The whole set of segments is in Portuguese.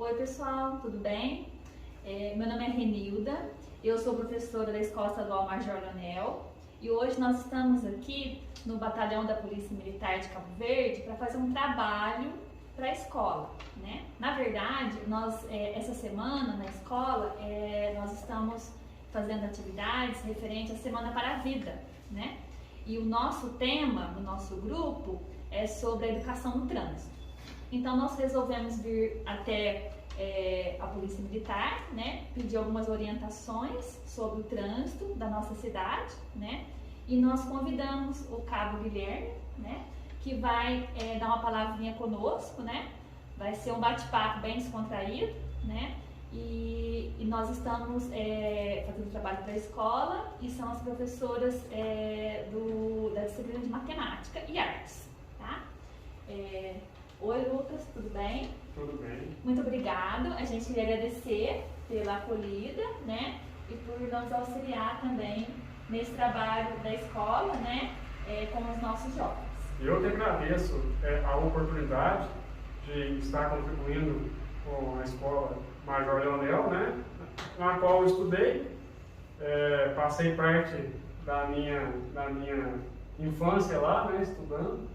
Oi pessoal, tudo bem? Meu nome é Renilda, eu sou professora da Escola Estadual Major Leonel e hoje nós estamos aqui no Batalhão da Polícia Militar de Cabo Verde para fazer um trabalho para a escola, né? Na verdade, essa semana na escola nós estamos fazendo atividades referentes à Semana para a Vida, né? E o nosso tema, no nosso grupo, é sobre a educação no trânsito. Então nós resolvemos vir até a Polícia Militar, né, pedir algumas orientações sobre o trânsito da nossa cidade, né, e nós convidamos o Cabo Guilherme, né, que vai dar uma palavrinha conosco, né, vai ser um bate-papo bem descontraído, né, e nós estamos fazendo trabalho para a escola e são as professoras da disciplina de Matemática e Artes, tá? Oi Lucas, tudo bem? Tudo bem. Muito obrigado, a gente queria agradecer pela acolhida, né, e por nos auxiliar também nesse trabalho da escola, né, com os nossos jovens. Eu que agradeço a oportunidade de estar contribuindo com a Escola Major Leonel, né, na qual eu estudei, passei parte da minha infância lá, né, estudando.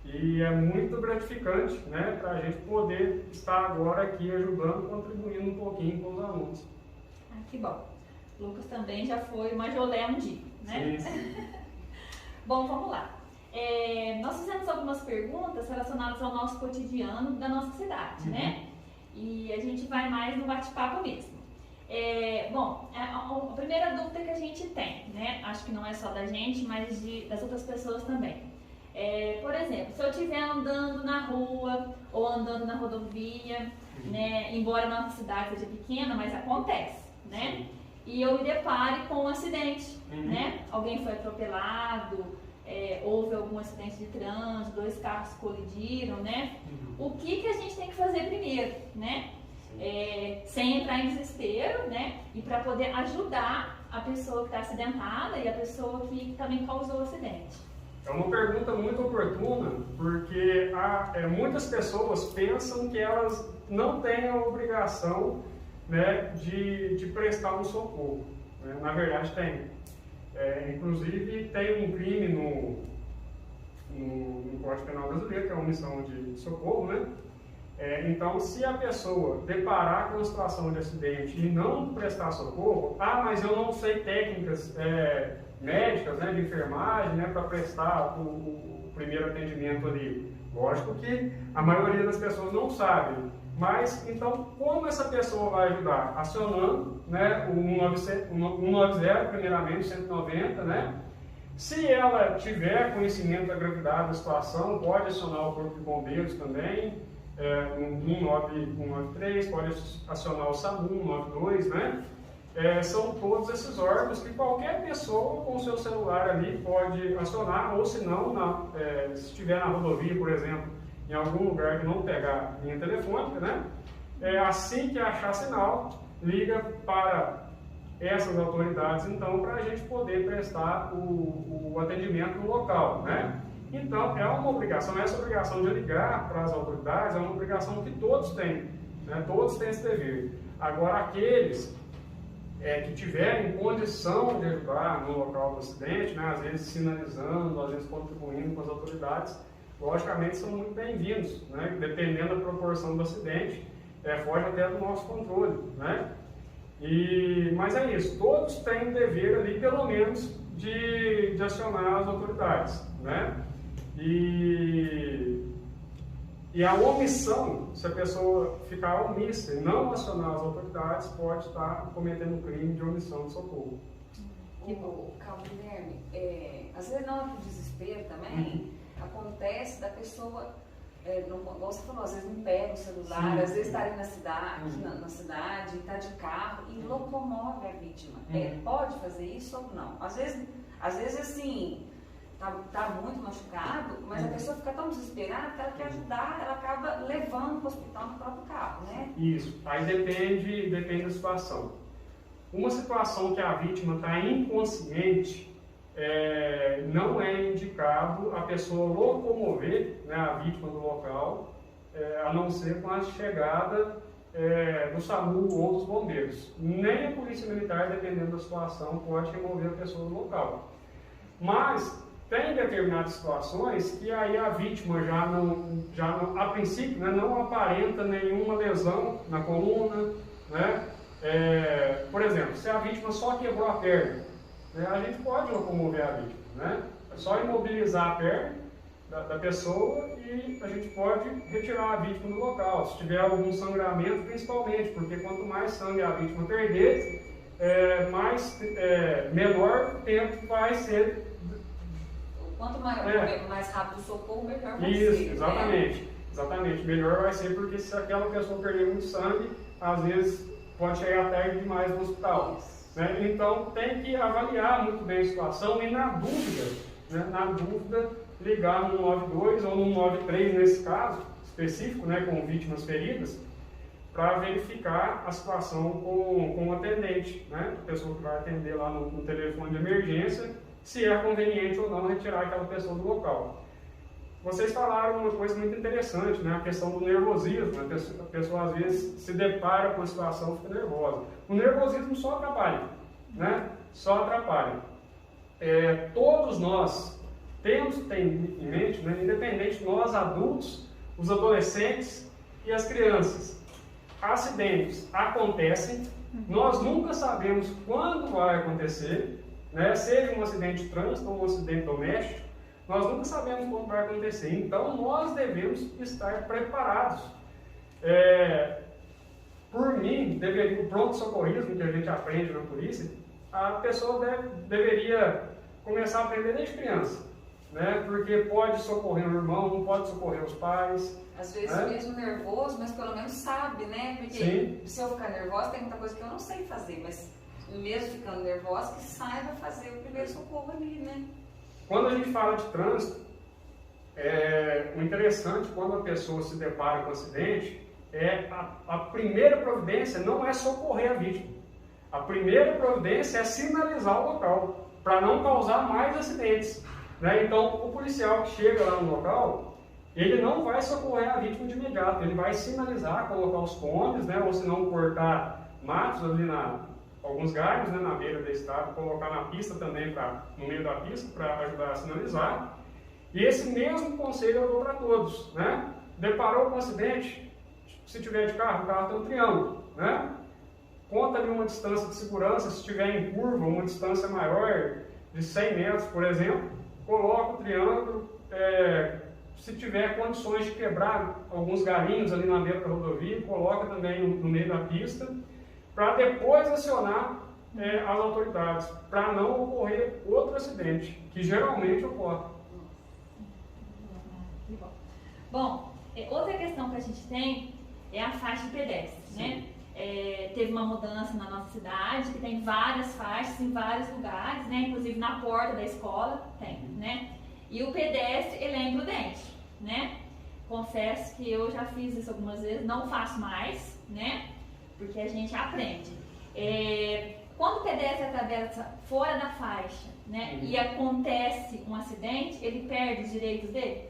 E é muito gratificante, né, para a gente poder estar agora aqui ajudando, contribuindo um pouquinho com os alunos. Ah, que bom. O Lucas também já foi majolé um dia, né? Sim. Bom, vamos lá. Nós fizemos algumas perguntas relacionadas ao nosso cotidiano da nossa cidade, né? E a gente vai mais no bate-papo mesmo. A primeira dúvida que a gente tem, né? Acho que não é só da gente, mas das outras pessoas também. Por exemplo, se eu estiver andando na rua ou andando na rodovia, né, embora a nossa cidade seja pequena, mas acontece, né? E eu me depare com um acidente, né? Alguém foi atropelado, houve algum acidente de trânsito, 2 carros colidiram, né? O que a gente tem que fazer primeiro, né? Sem entrar em desespero, né? E para poder ajudar a pessoa que está acidentada e a pessoa que também causou o acidente. É uma pergunta muito oportuna, porque muitas pessoas pensam que elas não têm a obrigação, né, de prestar um socorro, né? Na verdade tem. Inclusive tem um crime no Código Penal Brasileiro, que é a omissão de socorro, né? Então, se a pessoa deparar com uma situação de acidente e não prestar socorro, mas eu não sei técnicas médicas, né, de enfermagem, né, para prestar o primeiro atendimento ali. Lógico que a maioria das pessoas não sabe, mas então como essa pessoa vai ajudar? Acionando, né, o 190, primeiramente, 190, né? Se ela tiver conhecimento da gravidade da situação, pode acionar o Corpo de Bombeiros também, 193, pode acionar o SAMU, 192, né? São todos esses órgãos que qualquer pessoa com o seu celular ali pode acionar, ou se não, se estiver na rodovia, por exemplo, em algum lugar que não pegar linha telefônica, né? Assim que achar sinal, liga para essas autoridades, então, para a gente poder prestar o atendimento no local, né? Então, é uma obrigação, essa obrigação de ligar para as autoridades é uma obrigação que todos têm, né? Todos têm esse dever. Agora, aqueles que tiverem condição de ajudar no local do acidente, né, às vezes sinalizando, às vezes contribuindo com as autoridades, logicamente são muito bem-vindos, né, dependendo da proporção do acidente, foge até do nosso controle, né? Mas é isso, todos têm o dever ali, pelo menos, de acionar as autoridades, né? E a omissão, se a pessoa ficar omissa e não acionar as autoridades, pode estar cometendo um crime de omissão de socorro. Calma, Guilherme, às vezes na hora do desespero também, acontece da pessoa, como você falou, às vezes não pega o celular, às vezes está ali na cidade, está de carro e locomove a vítima. Pode fazer isso ou não? Às vezes assim, tá muito machucado, mas a pessoa fica tão desesperada que ela quer ajudar, ela acaba levando para o hospital no próprio carro, né? Isso, aí depende da situação. Uma situação que a vítima está inconsciente, não é indicado a pessoa locomover, né, a vítima do local, a não ser com a chegada do SAMU ou dos bombeiros. Nem a polícia militar, dependendo da situação, pode remover a pessoa do local. Mas tem determinadas situações que aí a vítima já não a princípio, né, não aparenta nenhuma lesão na coluna, né? Por exemplo, se a vítima só quebrou a perna, né, a gente pode locomover a vítima, né? É só imobilizar a perna da pessoa e a gente pode retirar a vítima do local. Se tiver algum sangramento, principalmente, porque quanto mais sangue a vítima perder, menor o tempo vai ser. Quanto mais rápido o socorro, melhor vai Isso, ser. exatamente. Né? Exatamente. Melhor vai ser, porque se aquela pessoa perder muito sangue, às vezes pode chegar tarde demais no hospital. Né? Então tem que avaliar muito bem a situação e na dúvida, ligar no 192 ou no 193 nesse caso específico, né, com vítimas feridas, para verificar a situação com o atendente, né, a pessoa que vai atender lá no telefone de emergência, se é conveniente ou não retirar aquela pessoa do local. Vocês falaram uma coisa muito interessante, né, a questão do nervosismo. A pessoa às vezes se depara com a situação e fica nervosa. O nervosismo só atrapalha, né? Só atrapalha. Todos nós temos que ter em mente, né, independente nós adultos, os adolescentes e as crianças, acidentes acontecem, nós nunca sabemos quando vai acontecer, né, seja um acidente de trânsito ou um acidente doméstico, nós nunca sabemos quando vai acontecer, então nós devemos estar preparados. Por mim, o pronto-socorrismo que a gente aprende na polícia, a pessoa deveria começar a aprender desde criança. Né? Porque pode socorrer o irmão, não pode socorrer os pais. Às vezes mesmo nervoso, mas pelo menos sabe, né? Porque Sim. Se eu ficar nervosa, tem muita coisa que eu não sei fazer, mas mesmo ficando nervosa, que saiba fazer o primeiro socorro ali, né? Quando a gente fala de trânsito, o interessante quando a pessoa se depara com um acidente, a primeira providência não é socorrer a vítima. A primeira providência é sinalizar o local, para não causar mais acidentes. Né? Então, o policial que chega lá no local, ele não vai socorrer a vítima de imediato, ele vai sinalizar, colocar os cones, né? Ou se não cortar matos ali alguns galhos, né? Na beira da estrada, colocar na pista também, no meio da pista, para ajudar a sinalizar. E esse mesmo conselho eu dou para todos. Né? Deparou com um acidente, se tiver de carro, o carro tem um triângulo. Né? Conta ali uma distância de segurança, se estiver em curva, uma distância maior de 100 metros, por exemplo, coloca o triângulo, se tiver condições de quebrar alguns galinhos ali na beira da rodovia, coloca também no meio da pista, para depois acionar as autoridades, para não ocorrer outro acidente, que geralmente ocorre. Bom, outra questão que a gente tem é a faixa de pedestre, né? Teve uma mudança na nossa cidade, que tem várias faixas em vários lugares, né? Inclusive na porta da escola tem, né? E o pedestre, ele é imprudente, né? Confesso que eu já fiz isso algumas vezes, não faço mais, né? Porque a gente aprende. Quando o pedestre atravessa fora da faixa, né? E acontece um acidente, ele perde os direitos dele?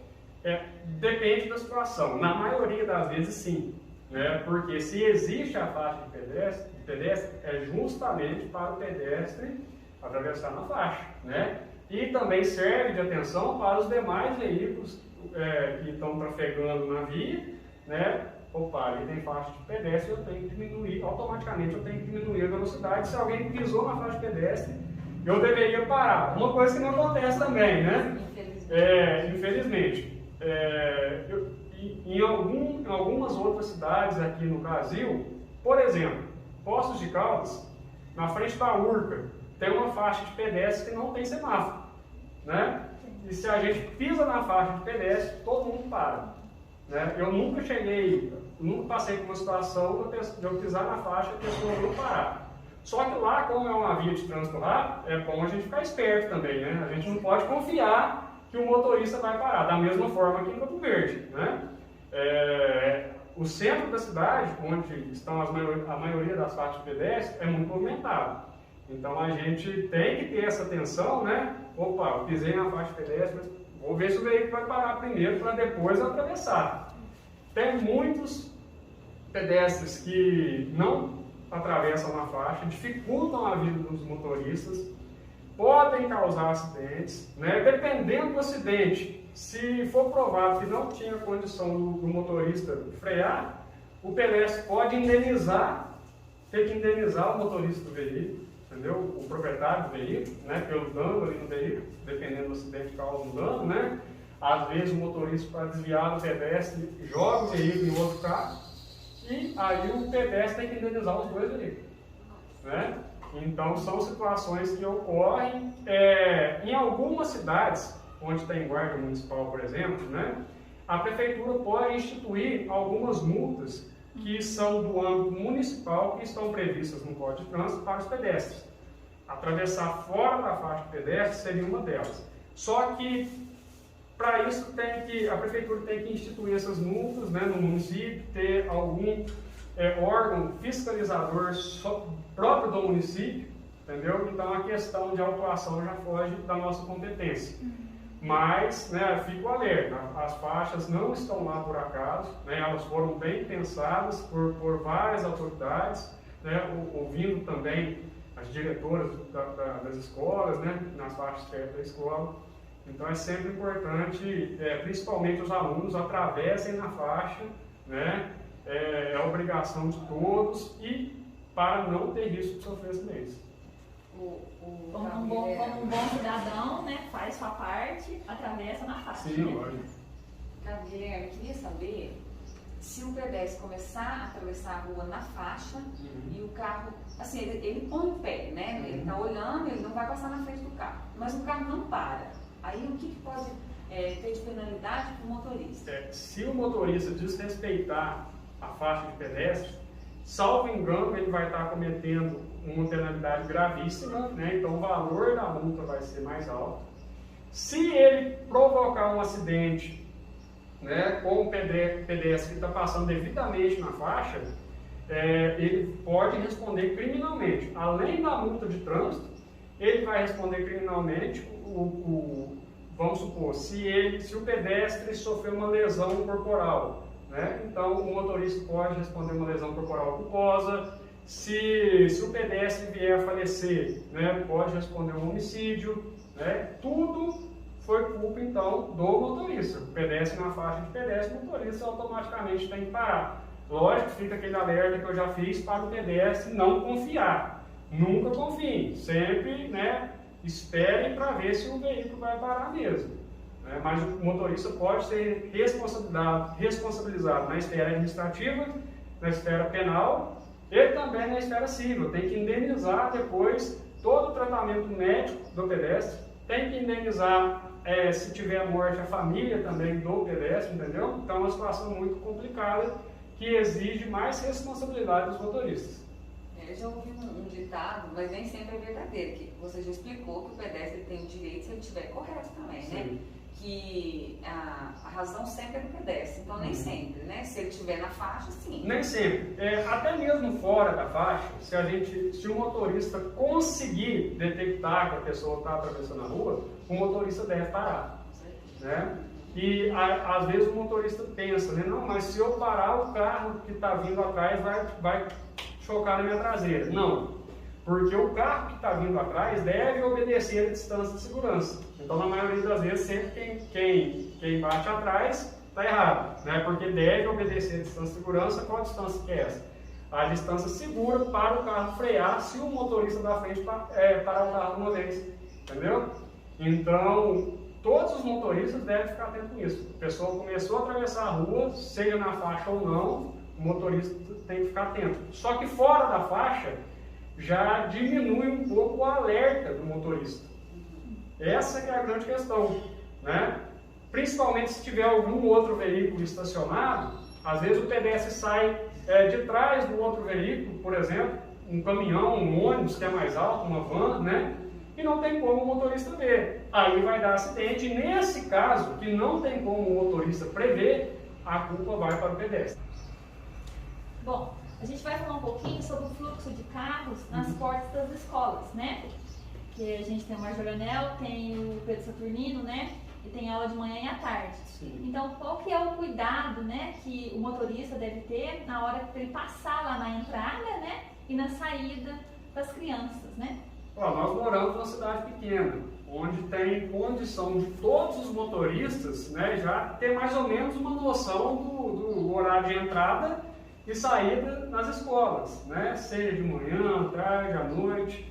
Depende da situação. Na maioria das vezes, sim. Né? Porque se existe a faixa de pedestre, é justamente para o pedestre atravessar na faixa. Né? E também serve de atenção para os demais veículos que estão trafegando na via. Né? Opa, ali tem faixa de pedestre, eu tenho que diminuir, automaticamente eu tenho que diminuir a velocidade. Se alguém pisou na faixa de pedestre, eu deveria parar. Uma coisa que não acontece também, né? Infelizmente. Em algumas outras cidades aqui no Brasil, por exemplo, Poços de Caldas, na frente da Urca, tem uma faixa de pedestre que não tem semáforo, né? E se a gente pisa na faixa de pedestre, todo mundo para, né? Eu nunca passei por uma situação de eu pisar na faixa e a pessoa não parar. Só que lá, como é uma via de trânsito rápido, é bom a gente ficar esperto também, né? A gente não pode confiar que o motorista vai parar, da mesma forma que em Campo Verde, né? O centro da cidade, onde estão a maioria das faixas de pedestre, é muito movimentado. Então a gente tem que ter essa atenção, né? Opa, eu pisei na faixa de pedestre, mas vou ver se o veículo vai parar primeiro para depois atravessar. Tem muitos pedestres que não atravessam na faixa, dificultam a vida dos motoristas, podem causar acidentes, né? Dependendo do acidente, se for provado que não tinha condição do motorista frear, o pedestre pode ter que indenizar o motorista do veículo, entendeu? O proprietário do veículo, né? Pelo dano ali no veículo, dependendo do acidente, causa um dano, né? Às vezes o motorista, para desviar do pedestre, joga o veículo em outro carro e aí o pedestre tem que indenizar os dois veículos, né? Então são situações que ocorrem em algumas cidades, onde tem guarda municipal, por exemplo, né? A prefeitura pode instituir algumas multas que são do âmbito municipal, que estão previstas no Código de Trânsito para os pedestres. Atravessar fora da faixa de pedestre seria uma delas. Só que para isso a prefeitura tem que instituir essas multas, né, no município, ter algum órgão fiscalizador próprio do município, entendeu? Então a questão de autuação já foge da nossa competência. Mas, né, fico alerta, as faixas não estão lá por acaso, né, elas foram bem pensadas por várias autoridades, né, ouvindo também as diretoras das escolas, né, nas faixas perto da escola. Então é sempre importante, principalmente os alunos, atravessem na faixa, né, é obrigação de todos e para não ter risco de sofrer acidentes. Como um bom cidadão, né, faz sua parte, atravessa na faixa. Sim, né? lógico. Guilherme, eu queria saber se o pedestre começar a atravessar a rua na faixa e o carro, assim, ele põe o pé, né? Ele está olhando, ele não vai passar na frente do carro, mas o carro não para. Aí o que pode ter de penalidade para o motorista? Se o motorista desrespeitar a faixa de pedestre, salvo engano, ele vai estar cometendo uma penalidade gravíssima, né? Então o valor da multa vai ser mais alto. Se ele provocar um acidente, né, com o pedestre que está passando devidamente na faixa, ele pode responder criminalmente. Além da multa de trânsito, ele vai responder criminalmente, vamos supor, se o pedestre sofreu uma lesão corporal, né? Então o motorista pode responder uma lesão corporal culposa. Se o pedestre vier a falecer, né, pode responder um homicídio, né? Tudo foi culpa então do motorista. O pedestre na faixa de pedestre, o motorista automaticamente tem que parar. Lógico, fica aquele alerta que eu já fiz para o pedestre não confiar. Nunca confiem, sempre, né, esperem para ver se o veículo vai parar mesmo. Né? Mas o motorista pode ser responsabilizado na esfera administrativa, na esfera penal e também na esfera civil. Tem que indenizar depois todo o tratamento médico do pedestre, tem que indenizar, se tiver morte, a família também do pedestre, entendeu? Então é uma situação muito complicada que exige mais responsabilidade dos motoristas. Eu já ouvi um ditado, mas nem sempre é verdadeiro, que você já explicou que o pedestre tem o direito, se ele estiver correto também, Sim. né? Que a razão sempre é do pedestre, então nem sempre, né? Se ele estiver na faixa, sim. Nem sempre. Até mesmo fora da faixa, se o motorista conseguir detectar que a pessoa está atravessando a rua, o motorista deve parar, né? E às vezes o motorista pensa, né? Não, mas se eu parar, o carro que está vindo atrás vai chocar na minha traseira. Não, porque o carro que está vindo atrás deve obedecer a distância de segurança. Então, na maioria das vezes, sempre quem bate atrás está errado, né? Porque deve obedecer a distância de segurança. Qual a distância que é essa? A distância segura para o carro frear se o motorista da frente parar o carro uma vez, entendeu? Então, todos os motoristas devem ficar atentos com isso. A pessoa começou a atravessar a rua, seja na faixa ou não, o motorista tem que ficar atento. Só que fora da faixa, já diminui um pouco o alerta do motorista. Essa que é a grande questão, né? Principalmente se tiver algum outro veículo estacionado, às vezes o pedestre sai de trás do outro veículo, por exemplo, um caminhão, um ônibus que é mais alto, uma van, né? E não tem como o motorista ver. Aí vai dar acidente, e nesse caso, que não tem como o motorista prever, a culpa vai para o pedestre. Bom, a gente vai falar um pouquinho sobre o fluxo de carros nas portas das escolas, né? Que a gente tem o Major Leonel, tem o Pedro Saturnino, né? E tem aula de manhã e à tarde. Sim. Então, qual que é o cuidado, né, que o motorista deve ter na hora que ele passar lá na entrada, né, e na saída das crianças, né? Nós moramos numa cidade pequena, onde tem condição de todos os motoristas, né, já ter mais ou menos uma noção do horário de entrada e saída nas escolas, né, seja de manhã, tarde, à noite.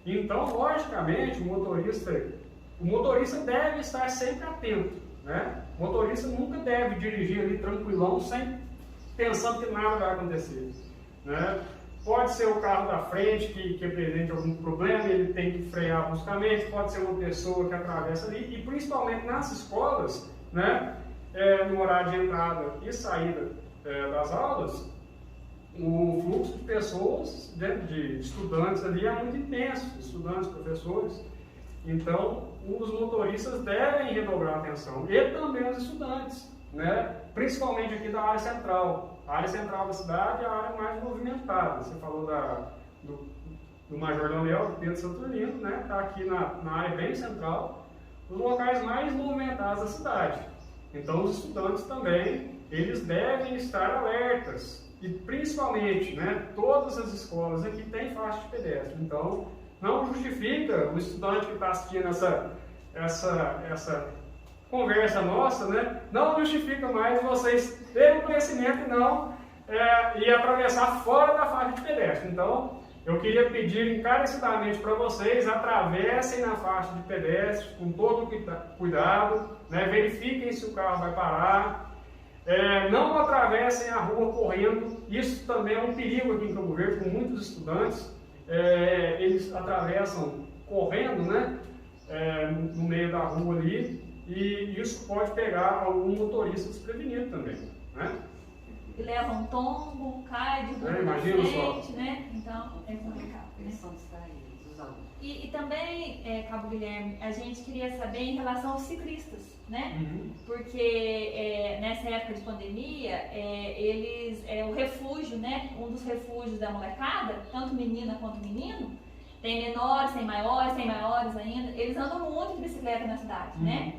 Então, logicamente, o motorista deve estar sempre atento, né? O motorista nunca deve dirigir ali tranquilão, sem pensando que nada vai acontecer, né? Pode ser o carro da frente que apresente algum problema, ele tem que frear bruscamente, pode ser uma pessoa que atravessa ali, e principalmente nas escolas, né, no horário de entrada e saída das aulas, o fluxo de pessoas, de estudantes ali é muito intenso, estudantes, professores. Então, os motoristas devem redobrar a atenção, e também os estudantes, né, principalmente aqui da área central. A área central da cidade é a área mais movimentada. Você falou do Major Leonel, do Pedro Saturnino, né? Está aqui na área bem central, os locais mais movimentados da cidade. Então, os estudantes também, eles devem estar alertas. E principalmente, né, todas as escolas aqui têm faixa de pedestre. Então, não justifica o estudante que está assistindo essa conversa nossa, né? Não justifica mais vocês terem conhecimento e não e atravessar fora da faixa de pedestre. Então, eu queria pedir encarecidamente para vocês, atravessem na faixa de pedestre com todo cuidado, né? Verifiquem se o carro vai parar, não atravessem a rua correndo. Isso também é um perigo aqui em Campo Verde, com muitos estudantes, eles atravessam correndo, né? No meio da rua ali, e isso pode pegar algum motorista desprevenido também, né? E leva um tombo, cai de rua na frente, né? Então, é complicado. Eles são distraídos, os alunos. E também, Cabo Guilherme, a gente queria saber em relação aos ciclistas, né? Uhum. Porque nessa época de pandemia, eles, o refúgio, né? Um dos refúgios da molecada, tanto menina quanto menino, tem menores, tem maiores ainda, eles andam muito de bicicleta na cidade, né?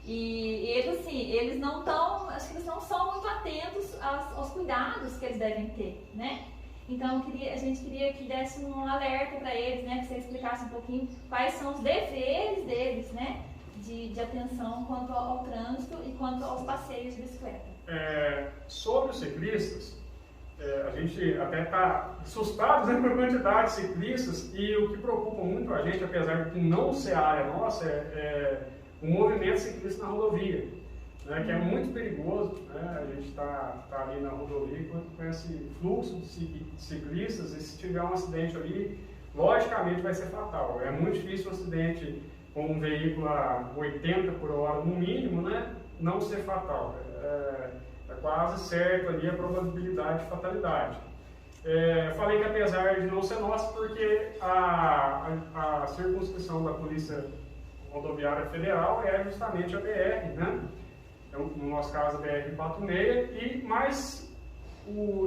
E eles, assim, eles não estão, acho que eles não são muito atentos aos cuidados que eles devem ter, né? Então, a gente queria que desse um alerta para eles, né? Que você explicasse um pouquinho quais são os deveres deles, né? De atenção quanto ao trânsito e quanto aos passeios de bicicleta. Sobre os ciclistas, a gente até está assustado, né, com a quantidade de ciclistas, e o que preocupa muito a gente, apesar de não ser a área nossa, o movimento ciclista na rodovia, né, que é muito perigoso, né? A gente está ali na rodovia com esse fluxo de ciclistas, e se tiver um acidente ali, logicamente vai ser fatal. É muito difícil um acidente com um veículo a 80 por hora no mínimo, né, não ser fatal. É quase certo ali a probabilidade de fatalidade. Falei que apesar de não ser nossa, porque a circunscrição da Polícia Rodoviária Federal é justamente a BR, né? No nosso caso a BR-146, mas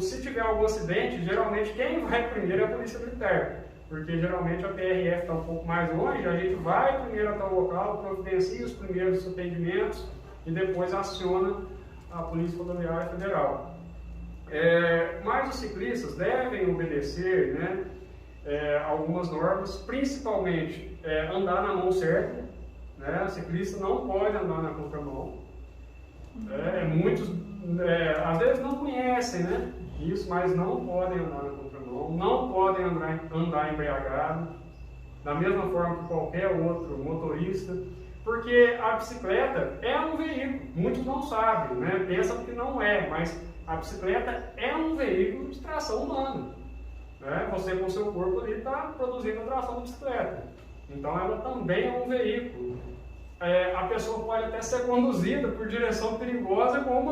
se tiver algum acidente, geralmente quem vai primeiro é a Polícia Militar, porque geralmente a PRF está um pouco mais longe, a gente vai primeiro até o local, providencia os primeiros atendimentos e depois aciona a Polícia Rodoviária Federal. Mas os ciclistas devem obedecer, né, algumas normas, principalmente andar na mão certa, né? O ciclista não pode andar na contramão. Muitos às vezes não conhecem, né, isso, mas não podem andar na contramão, não podem andar embriagado, da mesma forma que qualquer outro motorista. Porque a bicicleta é um veículo, muitos não sabem, né? Pensam que não é, mas a bicicleta é um veículo de tração humana, né? Você com o seu corpo ali está produzindo a tração da bicicleta, então ela também é um veículo. A pessoa pode até ser conduzida por direção perigosa com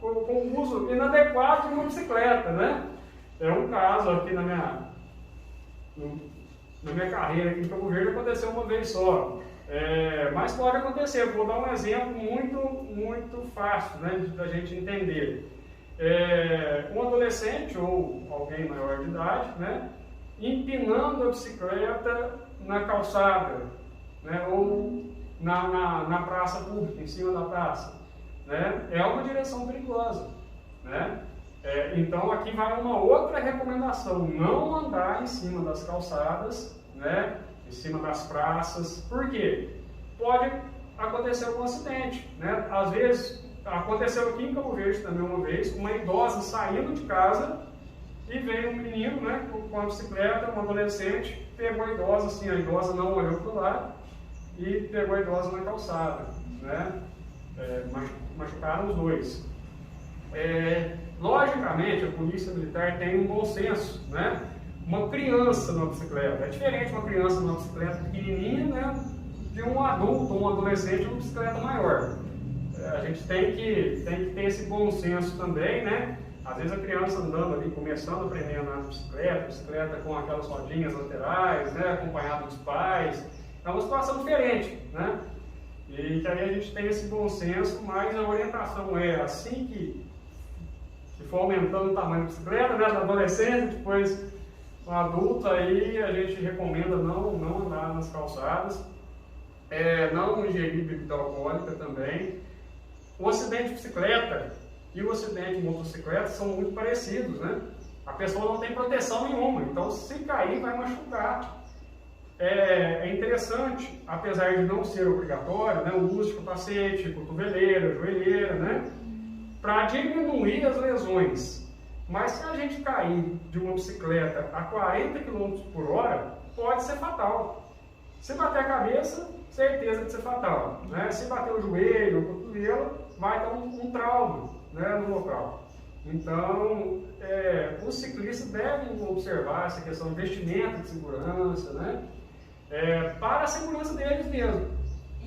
o uso inadequado de uma bicicleta, né? É um caso aqui na minha carreira aqui em Campo Verde, aconteceu uma vez só. Mas pode acontecer. Vou dar um exemplo muito fácil, né, da gente entender. Um adolescente ou alguém maior de idade, né, empinando a bicicleta na calçada, né, ou na praça pública, em cima da praça, né, é uma direção perigosa, né? Então aqui vai uma outra recomendação: não andar em cima das calçadas, né? Em cima das praças. Por quê? Pode acontecer algum acidente, né? Às vezes, aconteceu aqui em Cabo Verde também uma vez, uma idosa saindo de casa e veio um menino, né, com a bicicleta, um adolescente, pegou a idosa, assim, a idosa não olhou para o lado e pegou a idosa na calçada, né? Machucaram os dois. Logicamente, a polícia militar tem um bom senso, né? Uma criança numa bicicleta, é diferente uma criança numa bicicleta pequenininha, né, de um adulto ou um adolescente numa bicicleta maior. A gente tem que ter esse bom senso também, né? Às vezes a criança andando ali, começando a aprender a andar na bicicleta com aquelas rodinhas laterais, né, acompanhado dos pais, é uma situação diferente, né? E que aí a gente tem esse bom senso, mas a orientação é assim que for aumentando o tamanho da bicicleta, né, da adolescente, depois o adulto, aí a gente recomenda não andar nas calçadas, não ingerir bebida alcoólica também. O acidente de bicicleta e o acidente de motocicleta são muito parecidos, né? A pessoa não tem proteção nenhuma, então se cair vai machucar. É interessante, apesar de não ser obrigatório, né, o uso de capacete, cotoveleira, joelheira, né, para diminuir as lesões. Mas se a gente cair de uma bicicleta a 40 km por hora, pode ser fatal. Se bater a cabeça, certeza de ser fatal, né? Se bater o joelho, o cotovelo, vai dar um trauma, né, no local. Então, os ciclistas devem observar essa questão de vestimenta de segurança, né, para a segurança deles mesmo. E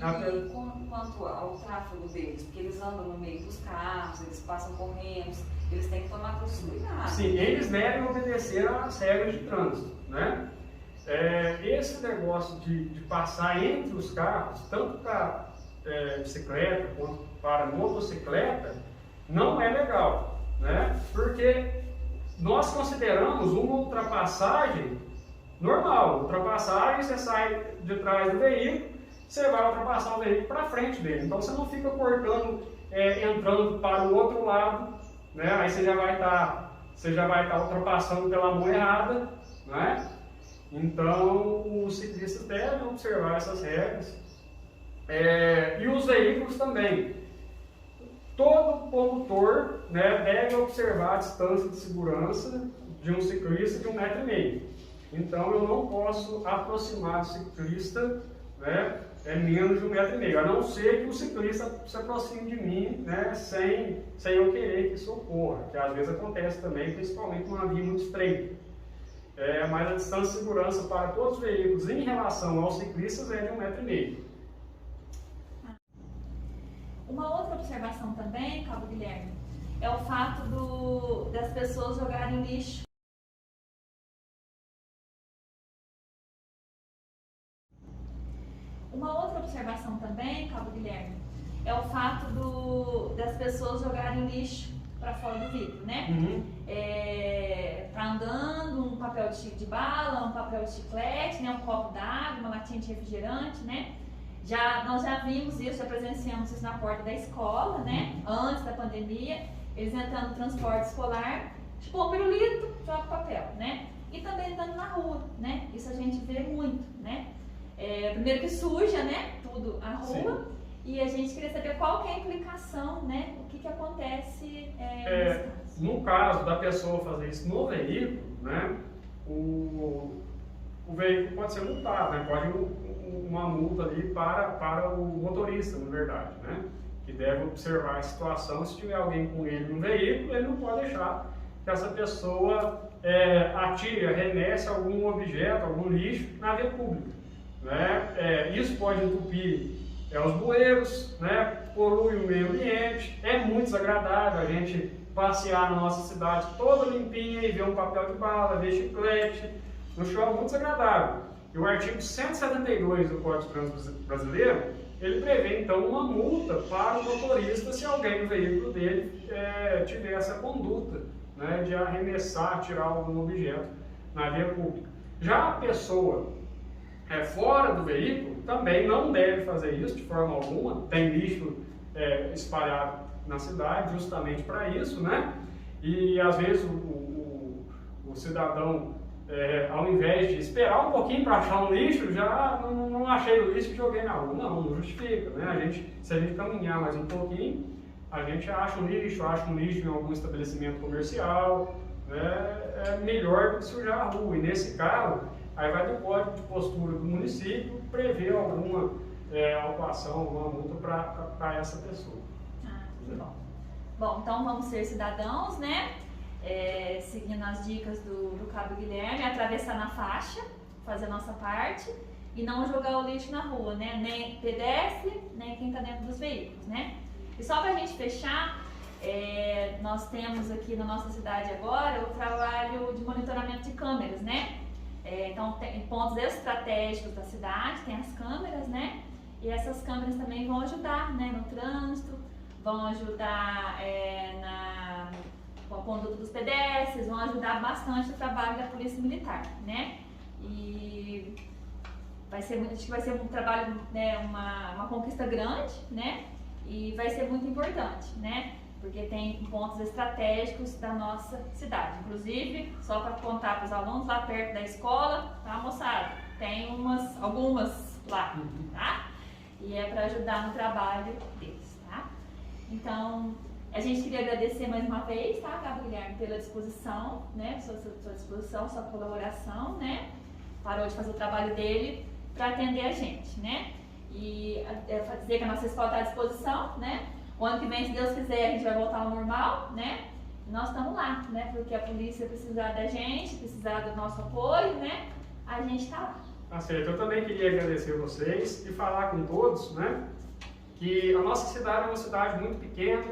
quanto ao tráfego deles, porque eles andam no meio dos carros, eles passam correndo, eles têm que tomar todos os cuidados. Sim, eles devem obedecer às regras de trânsito, né? Esse negócio de passar entre os carros, tanto para bicicleta quanto para motocicleta, não é legal, né? Porque nós consideramos uma ultrapassagem normal. Ultrapassagem, você sai de trás do veículo, você vai ultrapassar o veículo para frente dele. Então você não fica cortando, entrando para o outro lado, né? Aí você já vai estar ultrapassando pela mão errada, né? Então os ciclistas devem observar essas regras. E os veículos também. Todo condutor, né, deve observar a distância de segurança de um ciclista de 1,5 m. Então eu não posso aproximar do ciclista, né, menos de 1,5 m, a não ser que o ciclista se aproxime de mim, né, sem eu querer que isso ocorra, que às vezes acontece também, principalmente numa via muito estreita. Mas a distância de segurança para todos os veículos em relação aos ciclistas é de 1,5 m. Uma outra observação também, Cabo Guilherme, é o fato das pessoas jogarem lixo. Uma outra observação também, Cabo Guilherme, é o fato das pessoas jogarem lixo para fora do vidro, né? Uhum. Tá andando, um papel de bala, um papel de chiclete, né? Um copo d'água, uma latinha de refrigerante, né? Nós já vimos isso, já presenciamos isso na porta da escola, né? Antes da pandemia, eles entrando no transporte escolar, tipo, o pirulito, joga papel, né? E também andando na rua, né? Isso a gente vê muito, né? Primeiro que suja, né? Tudo a rua. Sim. E a gente queria saber qual que é a implicação, né? O que nesse caso. No caso da pessoa fazer isso no veículo, né? O veículo pode ser multado, né? Pode uma multa ali para o motorista, na verdade, né? Que deve observar a situação. Se tiver alguém com ele no veículo, ele não pode deixar que essa pessoa atire, arremesse algum objeto, algum lixo na via pública, né? Isso pode entupir os bueiros, né? Polui o meio ambiente. É muito desagradável a gente passear na nossa cidade toda limpinha e ver um papel de bala, ver chiclete no chão, é muito desagradável. E o artigo 172 do Código de Trânsito Brasileiro, ele prevê então uma multa para o motorista se alguém no veículo dele tiver essa conduta, né, de arremessar, tirar algum objeto na via pública. Já a pessoa fora do veículo também não deve fazer isso de forma alguma. Tem lixo espalhado na cidade justamente para isso, né? E às vezes o cidadão, ao invés de esperar um pouquinho para achar um lixo, já não achei o lixo e joguei na rua. Não justifica, né? Se a gente caminhar mais um pouquinho, a gente acha um lixo em algum estabelecimento comercial, né? É melhor do que sujar a rua. E nesse caso, aí vai do código de postura do município prever alguma autuação, alguma multa para essa pessoa. Que bom. Bom, então vamos ser cidadãos, né? Seguindo as dicas do Cabo Guilherme, atravessar na faixa, fazer a nossa parte e não jogar o lixo na rua, né? Nem pedestre, nem quem está dentro dos veículos, né? E só para a gente fechar, nós temos aqui na nossa cidade agora o trabalho de monitoramento de câmeras, né? Então, tem pontos estratégicos da cidade, tem as câmeras, né? E essas câmeras também vão ajudar, né, no trânsito, vão ajudar com a conduta dos pedestres, vão ajudar bastante o trabalho da Polícia Militar, né? E acho que vai ser um trabalho, né, uma conquista grande, né? E vai ser muito importante, né? Porque tem pontos estratégicos da nossa cidade. Inclusive, só para contar para os alunos, lá perto da escola, tá, moçada? Tem algumas lá, tá? E é para ajudar no trabalho deles, tá? Então, a gente queria agradecer mais uma vez, tá, Cabo Guilherme, pela disposição, né? Sua disposição, sua colaboração, né? Parou de fazer o trabalho dele para atender a gente, né? E dizer que a nossa escola está à disposição, né? O ano que vem, se Deus quiser, a gente vai voltar ao normal, né? E nós estamos lá, né? Porque a polícia precisar da gente, precisar do nosso apoio, né? A gente está lá. Tá certo. Eu também queria agradecer vocês e falar com todos, né? Que a nossa cidade é uma cidade muito pequena,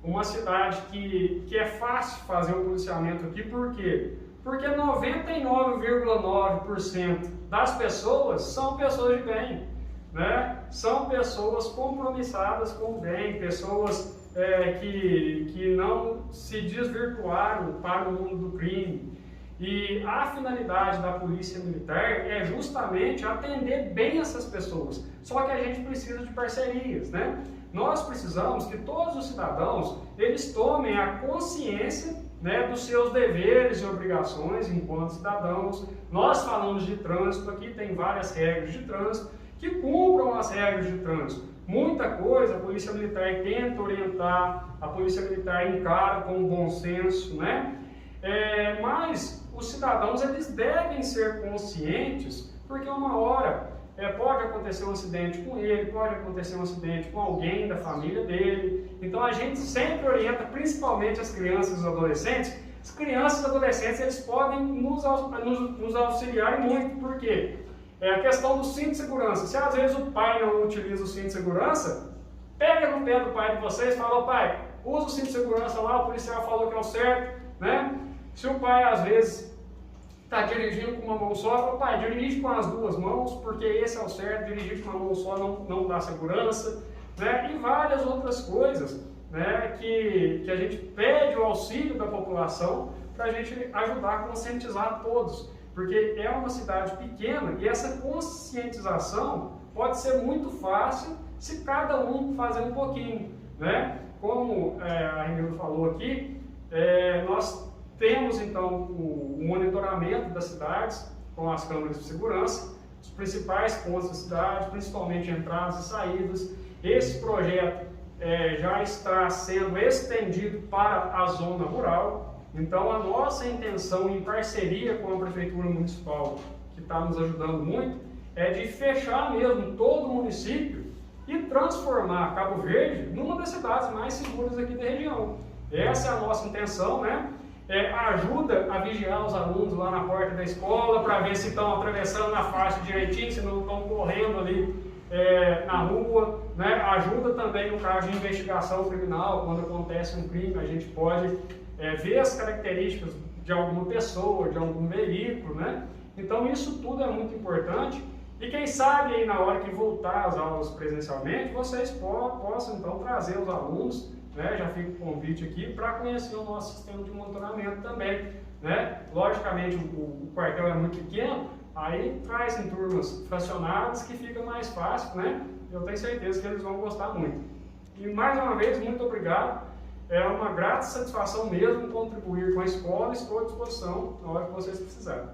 uma cidade que é fácil fazer o policiamento aqui. Por quê? Porque 99,9% das pessoas são pessoas de bem. Né? São pessoas compromissadas com o bem, pessoas que não se desvirtuaram para o mundo do crime. E a finalidade da Polícia Militar é justamente atender bem essas pessoas. Só que a gente precisa de parcerias, né? Nós precisamos que todos os cidadãos eles tomem a consciência, né, dos seus deveres e obrigações enquanto cidadãos. Nós falamos de trânsito aqui, tem várias regras de trânsito, que cumpram as regras de trânsito. Muita coisa a Polícia Militar tenta orientar, a Polícia Militar encara com bom senso, né? Mas os cidadãos eles devem ser conscientes, porque uma hora pode acontecer um acidente com ele, pode acontecer um acidente com alguém da família dele. Então a gente sempre orienta, principalmente as crianças e os adolescentes. As crianças e adolescentes eles podem nos auxiliar muito, por quê? A questão do cinto de segurança. Se às vezes o pai não utiliza o cinto de segurança, pega no pé do pai de vocês e fala: pai, usa o cinto de segurança lá, o policial falou que é o certo, né? Se o pai às vezes está dirigindo com uma mão só, fala: pai, dirige com as duas mãos, porque esse é o certo, dirigir com uma mão só não dá segurança, né? E várias outras coisas, né, que a gente pede o auxílio da população para a gente ajudar a conscientizar todos. Porque é uma cidade pequena e essa conscientização pode ser muito fácil se cada um fazer um pouquinho, né? Como a Renilda falou aqui, nós temos então o monitoramento das cidades com as câmeras de segurança, os principais pontos da cidade, principalmente entradas e saídas. Esse projeto já está sendo estendido para a zona rural. Então, a nossa intenção, em parceria com a Prefeitura Municipal, que está nos ajudando muito, é de fechar mesmo todo o município e transformar Cabo Verde numa das cidades mais seguras aqui da região. Essa é a nossa intenção, né? Ajuda a vigiar os alunos lá na porta da escola, para ver se estão atravessando na faixa direitinho, se não estão correndo ali na rua, né? Ajuda também no caso de investigação criminal, quando acontece um crime, a gente pode ver as características de alguma pessoa, de algum veículo, né? Então isso tudo é muito importante e quem sabe aí na hora que voltar às aulas presencialmente, vocês possam então trazer os alunos, né? Já fica o convite aqui para conhecer o nosso sistema de monitoramento também, né? Logicamente o quartel é muito pequeno, aí traz em turmas fracionadas que fica mais fácil, né? Eu tenho certeza que eles vão gostar muito. E mais uma vez, muito obrigado. É uma grata satisfação mesmo contribuir com a escola e estou à disposição na hora que vocês precisarem.